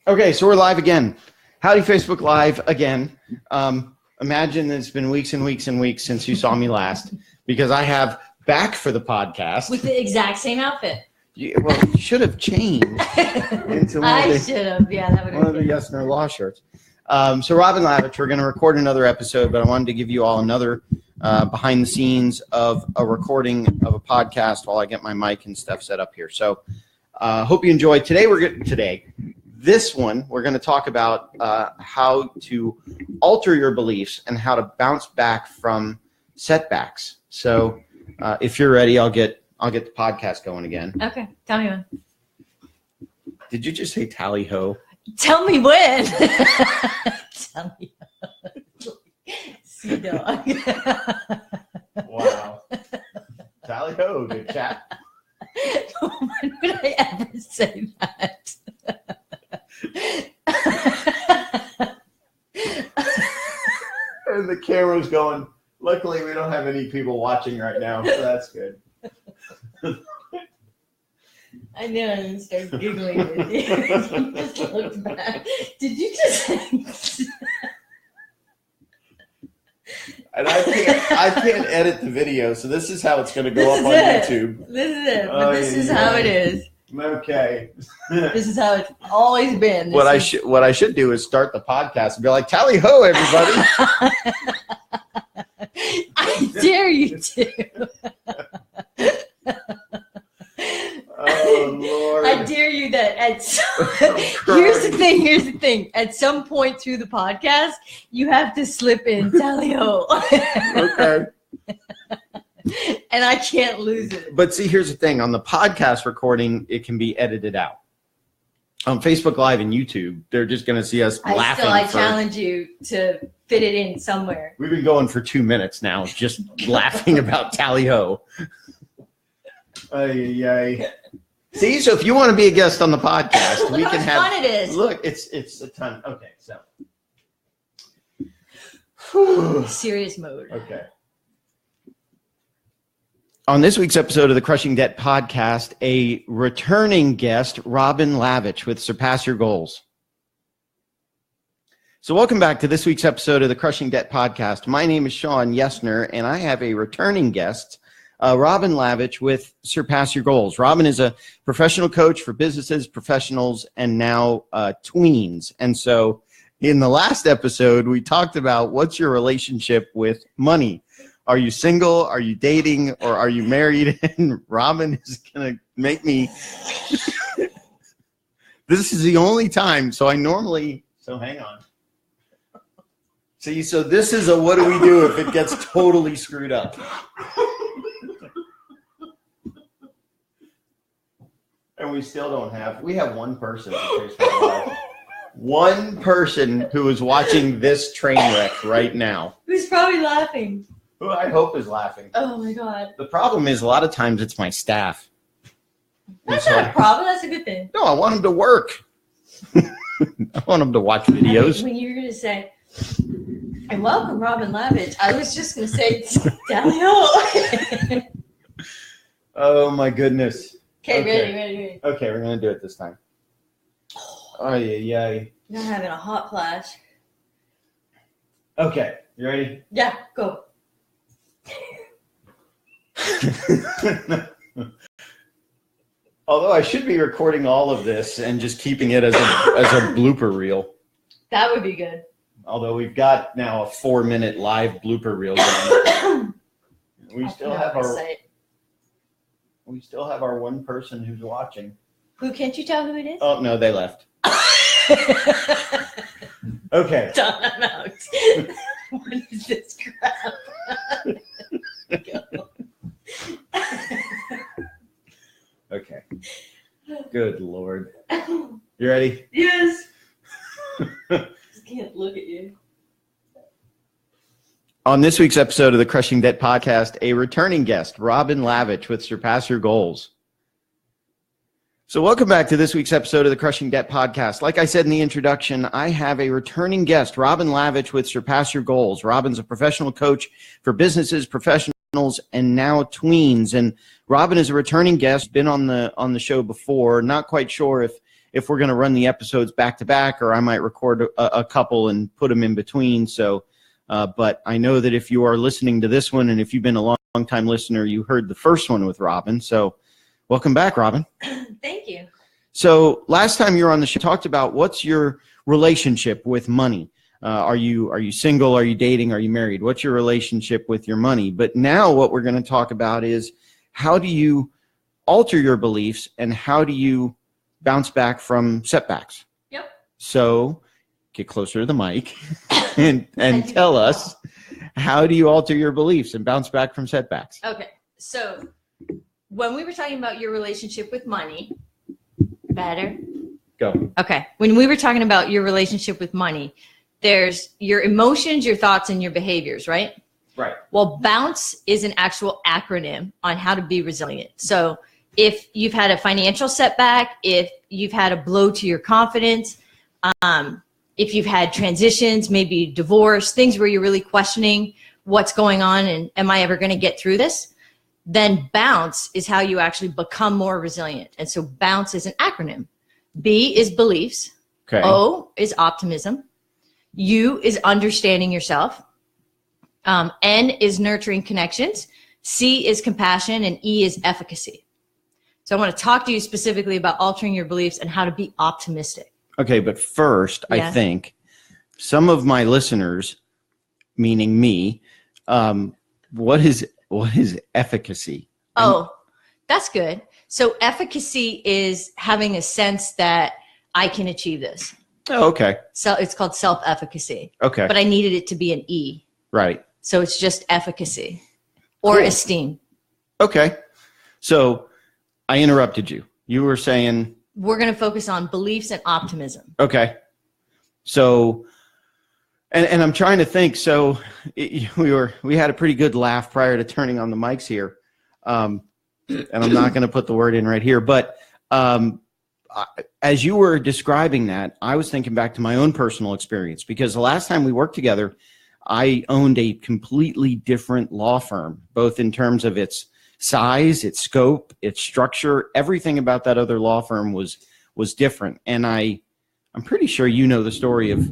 Okay, so we're live again. Howdy, Facebook Live again. Imagine it's been weeks and weeks and weeks since you saw me last, because I have back for the podcast. With the exact same outfit. You should have changed into I should have. Yeah, that would have one of the Yes No Law shirts. So Robin Lavitch, we're going to record another episode, but I wanted to give you all another behind the scenes of a recording of a podcast while I get my mic and stuff set up here. So hope you enjoy. This one, we're going to talk about how to alter your beliefs and how to bounce back from setbacks. So if you're ready, I'll get the podcast going again. Okay, tell me when. Did you just say tally ho? Tell me when. Tell me. Sea dog. Wow. Tally ho, good chat. When would I ever say that? And the camera's going. Luckily, we don't have any people watching right now, so that's good. I knew I didn't start giggling with you. You just looked back. Did you just? And I can't edit the video, so this is how it's going to go up on YouTube. This is it. But this is how it is. Okay. This is how it's always been. What I should do is start the podcast and be like, "Tally ho, everybody!" I dare you to. Oh Lord! I dare you that here's the thing. At some point through the podcast, you have to slip in tally ho. Okay. And I can't lose it. But see, here's the thing. On the podcast recording, it can be edited out. On Facebook Live and YouTube, they're just going to see us laughing. I challenge you to fit it in somewhere. We've been going for 2 minutes now, just laughing about tally ho. Ay. See, so if you want to be a guest on the podcast, we can have. Fun it is. Look, it's a ton. Okay, so. Serious mode. Okay. On this week's episode of the Crushing Debt podcast, a returning guest, Robin Lavitch with Surpass Your Goals. So welcome back to this week's episode of the Crushing Debt podcast. My name is Sean Yesner, and I have a returning guest, Robin Lavitch with Surpass Your Goals. Robin is a professional coach for businesses, professionals, and now tweens. And so in the last episode, we talked about what's your relationship with money. Are you single? Are you dating? Or are you married? And Robin is going to make me. This is the only time. So hang on. See, so this is a what do we do if it gets totally screwed up? And we still don't have. We have one person. One person who is watching this train wreck right now. Who's probably laughing. Who I hope is laughing. Oh my God. The problem is a lot of times it's my staff. That's not a problem. That's a good thing. No, I want them to work. I want them to watch videos. When you were going to say, and welcome Robin Lavitch, I was just going to say, tally ho. Oh my goodness. Okay, ready. Okay, we're going to do it this time. Oh, yeah. You're not having a hot flash. Okay, you ready? Yeah, go. Although I should be recording all of this and just keeping it as a blooper reel. That would be good. Although we've got now a 4-minute live blooper reel going. We still have our one person who's watching. Who, can't you tell who it is? Oh no, they left. Okay. Time out. What is this crap? Okay. Good Lord. You ready? Yes. Just can't look at you. On this week's episode of the Crushing Debt podcast, a returning guest, Robin Lavitch with Surpass Your Goals. So welcome back to this week's episode of the Crushing Debt podcast. Like I said in the introduction, I have a returning guest, Robin Lavitch with Surpass Your Goals. Robin's a professional coach for businesses, professionals, and now tweens. And Robin is a returning guest, been on the show before. Not quite sure if we're going to run the episodes back to back, or I might record a couple and put them in between. So, but I know that if you are listening to this one, and if you've been a long time listener, you heard the first one with Robin. So welcome back, Robin. Thank you. So last time you were on the show, you talked about what's your relationship with money. Are you single? Are you dating? Are you married? What's your relationship with your money? But now what we're going to talk about is how do you alter your beliefs and how do you bounce back from setbacks? Yep. So get closer to the mic and tell us, how do you alter your beliefs and bounce back from setbacks? Okay. So when we were talking about your relationship with money, better? Go. Okay. When we were talking about your relationship with money, there's your emotions, your thoughts, and your behaviors, right? Right. Well, B.O.U.N.C.E is an actual acronym on how to be resilient. So if you've had a financial setback, if you've had a blow to your confidence, if you've had transitions, maybe divorce, things where you're really questioning what's going on and am I ever going to get through this, then B.O.U.N.C.E is how you actually become more resilient. And so B.O.U.N.C.E is an acronym. B is beliefs. Okay. O is optimism. U is understanding yourself. N is nurturing connections. C is compassion, and E is efficacy. So I want to talk to you specifically about altering your beliefs and how to be optimistic. Okay, but first, I think some of my listeners, meaning me, what is efficacy? Oh, that's good. So efficacy is having a sense that I can achieve this. Oh, okay. So it's called self-efficacy. Okay. But I needed it to be an E. Right. So it's just efficacy or esteem. Okay. So I interrupted you. You were saying... We're going to focus on beliefs and optimism. Okay. So, and I'm trying to think. So we had a pretty good laugh prior to turning on the mics here. And I'm not going to put the word in right here, but as you were describing that, I was thinking back to my own personal experience, because the last time we worked together, I owned a completely different law firm, both in terms of its size, its scope, its structure. Everything about that other law firm was different. And I'm pretty sure you know the story of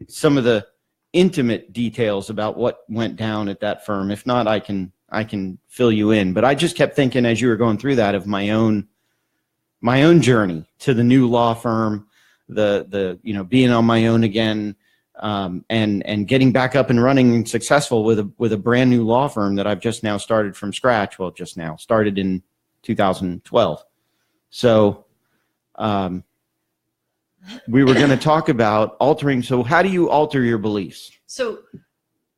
some of the intimate details about what went down at that firm. If not, I can fill you in. But I just kept thinking as you were going through that of my own journey to the new law firm, the being on my own again, and getting back up and running and successful with a brand new law firm that I've just now started from scratch. Well, just now started in 2012. So we were going to talk about altering. So how do you alter your beliefs? So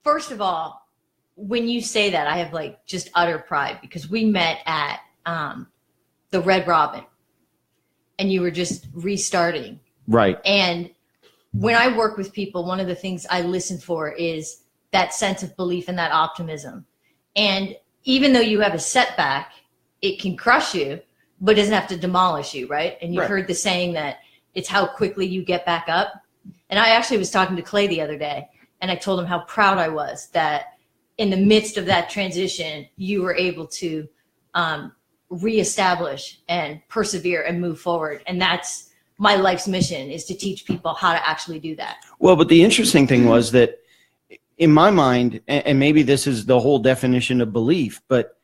first of all, when you say that, I have like just utter pride, because we met at the Red Robin and you were just restarting. Right. And when I work with people, one of the things I listen for is that sense of belief and that optimism. And even though you have a setback, it can crush you, but it doesn't have to demolish you, right? And you've heard the saying that it's how quickly you get back up. And I actually was talking to Clay the other day, and I told him how proud I was that in the midst of that transition, you were able to reestablish and persevere and move forward. And that's my life's mission, is to teach people how to actually do that. Well, but the interesting thing was that in my mind, and maybe this is the whole definition of belief, but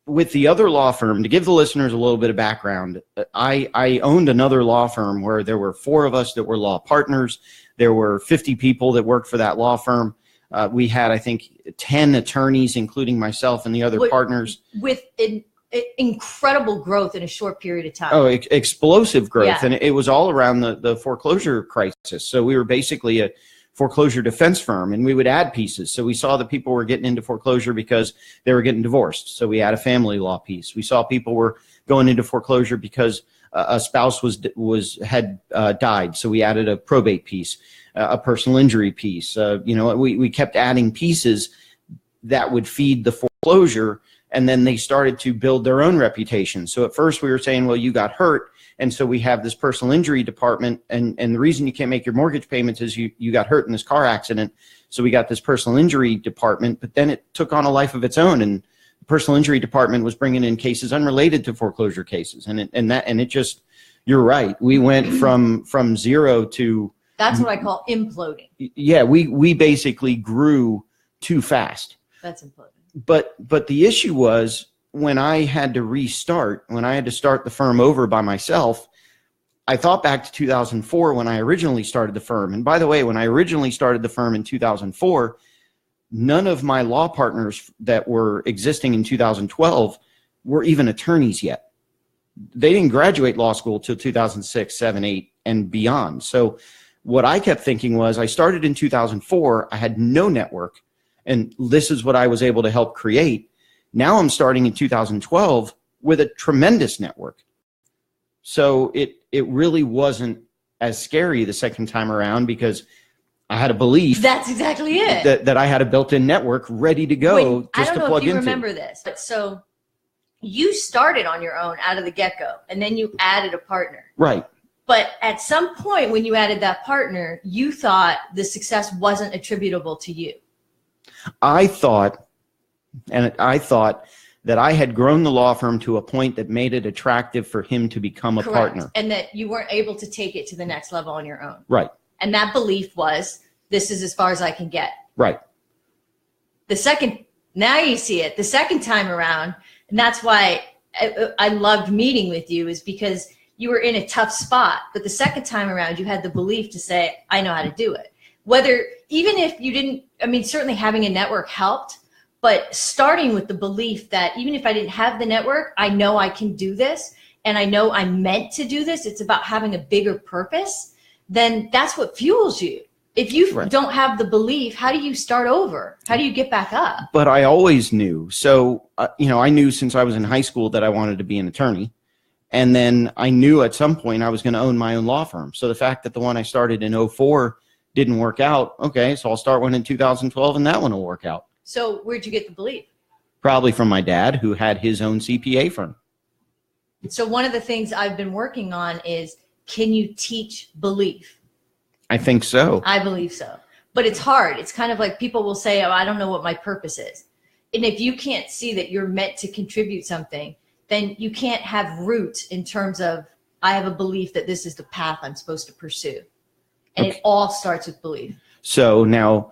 with the other law firm, to give the listeners a little bit of background, I owned another law firm where there were 4 of us that were law partners. There were 50 people that worked for that law firm. We had, I think, 10 attorneys, including myself and the other partners. With incredible growth in a short period of time. Oh, explosive growth. Yeah. And it was all around the foreclosure crisis. So we were basically a foreclosure defense firm, and we would add pieces. So we saw that people were getting into foreclosure because they were getting divorced. So we had a family law piece. We saw people were going into foreclosure because a spouse had died. So we added a probate piece, a personal injury piece. We kept adding pieces that would feed the foreclosure, and then they started to build their own reputation. So at first we were saying, well, you got hurt, and so we have this personal injury department, and the reason you can't make your mortgage payments is you got hurt in this car accident. So we got this personal injury department, but then it took on a life of its own, and the personal injury department was bringing in cases unrelated to foreclosure cases, and it just You're right. We went from zero to. That's what I call imploding. Yeah, we basically grew too fast. That's imploding. But the issue was when I had to restart, when I had to start the firm over by myself, I thought back to 2004 when I originally started the firm. And by the way, when I originally started the firm in 2004, none of my law partners that were existing in 2012 were even attorneys yet. They didn't graduate law school till 2006, 7, 8, and beyond. So what I kept thinking was I started in 2004. I had no network, and this is what I was able to help create. Now I'm starting in 2012 with a tremendous network. So it really wasn't as scary the second time around because I had a belief. That's exactly it. That I had a built-in network ready to go just to plug into. I don't know if you remember this, but so you started on your own out of the get-go, and then you added a partner. Right. But at some point when you added that partner, you thought the success wasn't attributable to you. I thought that I had grown the law firm to a point that made it attractive for him to become a partner. And that you weren't able to take it to the next level on your own. Right. And that belief was, this is as far as I can get. Right. Now you see it, the second time around, and that's why I loved meeting with you, is because you were in a tough spot. But the second time around, you had the belief to say, I know how to do it. Even if you didn't, certainly having a network helped, but starting with the belief that even if I didn't have the network, I know I can do this, and I know I'm meant to do this. It's about having a bigger purpose. Then that's what fuels you. If you don't have the belief, how do you start over? How do you get back up? But I always knew. So, I knew since I was in high school that I wanted to be an attorney. And then I knew at some point I was going to own my own law firm. So the fact that the one I started in 2004 didn't work out, okay, so I'll start one in 2012 and that one will work out. So where'd you get the belief? Probably from my dad, who had his own CPA firm. So one of the things I've been working on is, can you teach belief? I think so. I believe so. But it's hard. It's kind of like people will say, oh, I don't know what my purpose is. And if you can't see that you're meant to contribute something, then you can't have roots in terms of, I have a belief that this is the path I'm supposed to pursue. And It all starts with belief. So now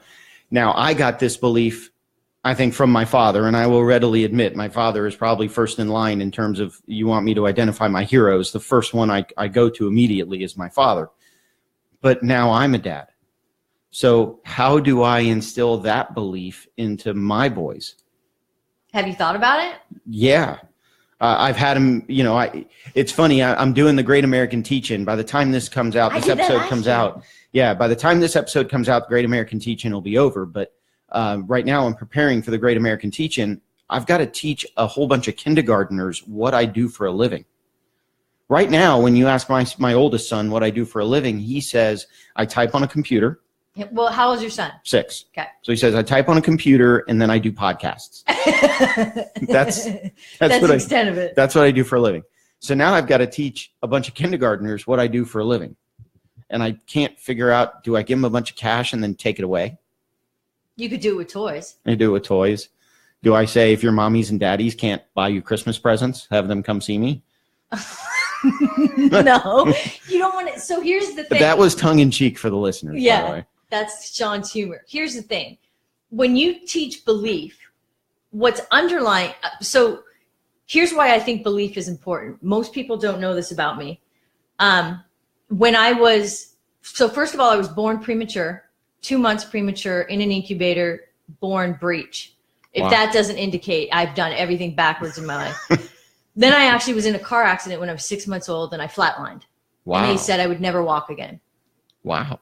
I got this belief, I think, from my father, and I will readily admit my father is probably first in line in terms of, you want me to identify my heroes. The first one I go to immediately is my father. But now I'm a dad. So how do I instill that belief into my boys? Have you thought about it? Yeah. I've had him, it's funny. I'm doing the Great American Teach-In. By the time this comes out, this episode comes out. Yeah. By the time this episode comes out, the Great American Teach-In will be over. But right now I'm preparing for the Great American Teach-In. I've got to teach a whole bunch of kindergartners what I do for a living. Right now, when you ask my oldest son what I do for a living, he says, I type on a computer. Well, how old is your son? 6. Okay. So he says, I type on a computer and then I do podcasts. That's the extent of it. That's what I do for a living. So now I've got to teach a bunch of kindergartners what I do for a living. And I can't figure out, do I give them a bunch of cash and then take it away? You could do it with toys. I do it with toys. Do I say, if your mommies and daddies can't buy you Christmas presents, have them come see me? No, you don't want to. So here's the thing. But that was tongue in cheek for the listeners. Yeah, by the way. That's Sean's humor. Here's the thing. When you teach belief, what's underlying. So here's why I think belief is important. Most people don't know this about me. First of all, I was born premature, 2 months premature in an incubator, born breech. If that doesn't indicate I've done everything backwards in my life. Then I actually was in a car accident when I was 6 months old and I flatlined. Wow. And they said I would never walk again. Wow.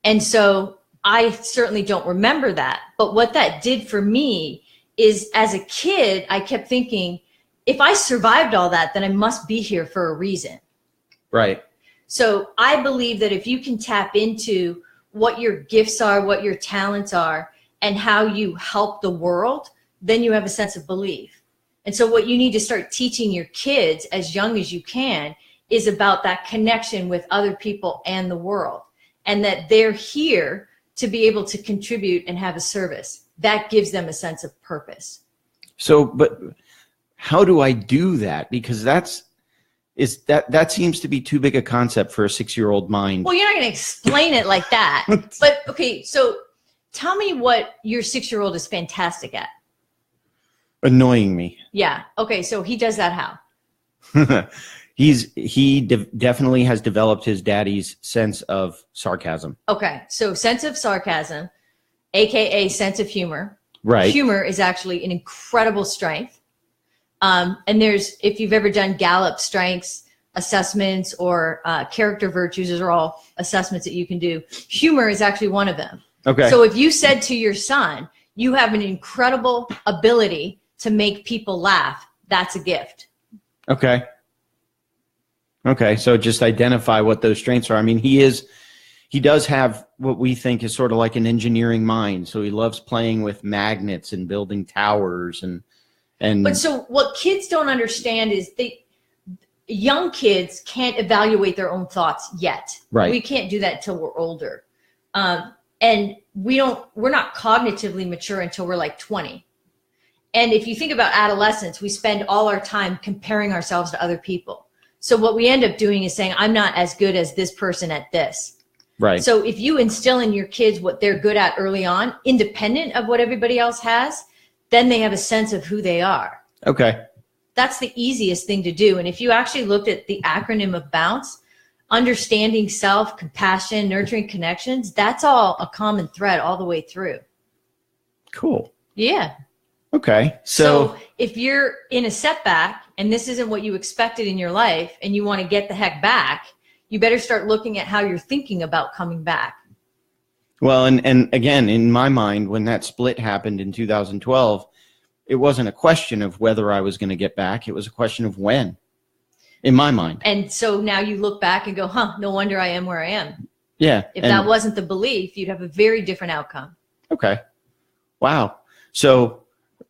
And so I certainly don't remember that. But what that did for me is, as a kid, I kept thinking, if I survived all that, then I must be here for a reason. Right. So I believe that if you can tap into what your gifts are, what your talents are, and how you help the world, then you have a sense of belief. And so what you need to start teaching your kids as young as you can is about that connection with other people and the world, and that they're here to be able to contribute and have a service. That gives them a sense of purpose. So, but how do I do that? Because is that seems to be too big a concept for a 6-year-old mind. Well, you're not going to explain it like that. But okay, so tell me what your 6-year-old is fantastic at. Annoying me. Yeah. Okay, so he does that how? He definitely has developed his daddy's sense of sarcasm. Okay, so sense of sarcasm, aka sense of humor. Right. Humor is actually an incredible strength. And if you've ever done Gallup strengths assessments or character virtues, those are all assessments that you can do. Humor is actually one of them. Okay. So if you said to your son, you have an incredible ability to make people laugh, that's a gift. Okay. Okay. So just identify what those strengths are. I mean, he does have what we think is sort of like an engineering mind. So he loves playing with magnets and building towers But so what kids don't understand is young kids can't evaluate their own thoughts yet. Right. We can't do that until we're older. And we're not cognitively mature until we're like 20. And if you think about adolescence, we spend all our time comparing ourselves to other people. So what we end up doing is saying, I'm not as good as this person at this. Right. So if you instill in your kids what they're good at early on, independent of what everybody else has, then they have a sense of who they are. Okay. That's the easiest thing to do. And if you actually looked at the acronym of B.O.U.N.C.E, understanding self, compassion, nurturing connections, that's all a common thread all the way through. Cool. Yeah. Okay. So if you're in a setback and this isn't what you expected in your life and you want to get the heck back, you better start looking at how you're thinking about coming back. Well, and again, in my mind, when that split happened in 2012, it wasn't a question of whether I was going to get back. It was a question of when, in my mind. And so now you look back and go, no wonder I am where I am. Yeah. If that wasn't the belief, you'd have a very different outcome. Okay. Wow. So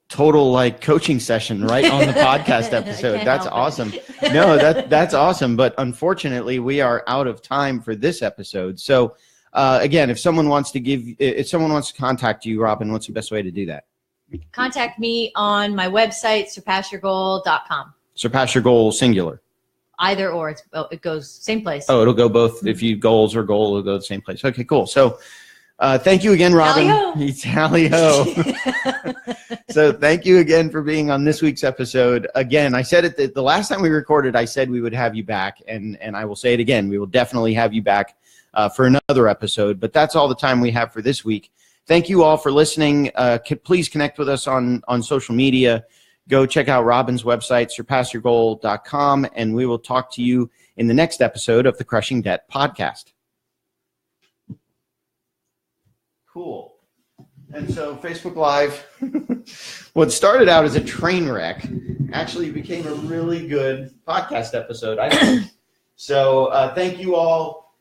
total like coaching session right on the podcast episode. That's awesome. No, that's awesome. But unfortunately, we are out of time for this episode. So again, if someone wants to contact you, Robin, what's the best way to do that? Contact me on my website, surpassyourgoal.com. Surpass Your Goal, singular. Either or, it goes same place. Oh, it'll go both. If you goals or goal, it'll go the same place. Okay, cool. So thank you again, Robin. Tally-ho. So thank you again for being on this week's episode. Again, I said it the last time we recorded, I said we would have you back, and I will say it again. We will definitely have you back for another episode, but that's all the time we have for this week. Thank you all for listening. Please connect with us on social media. Go check out Robin's website, surpassyourgoal.com, and we will talk to you in the next episode of the Crushing Debt podcast. Cool. And so Facebook Live, what started out as a train wreck actually became a really good podcast episode, I think. So thank you all,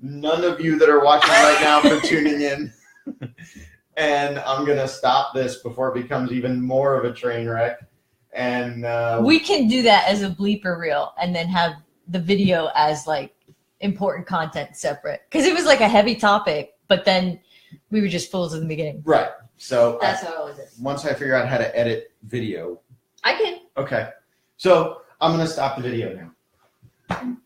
none of you that are watching right now, for tuning in. And I'm going to stop this before it becomes even more of a train wreck. And we can do that as a bleeper reel and then have the video as like important content separate. Because it was like a heavy topic, but then we were just fools in the beginning. Right. So that's how it always is. Once I figure out how to edit video. I can. Okay. So I'm going to stop the video now.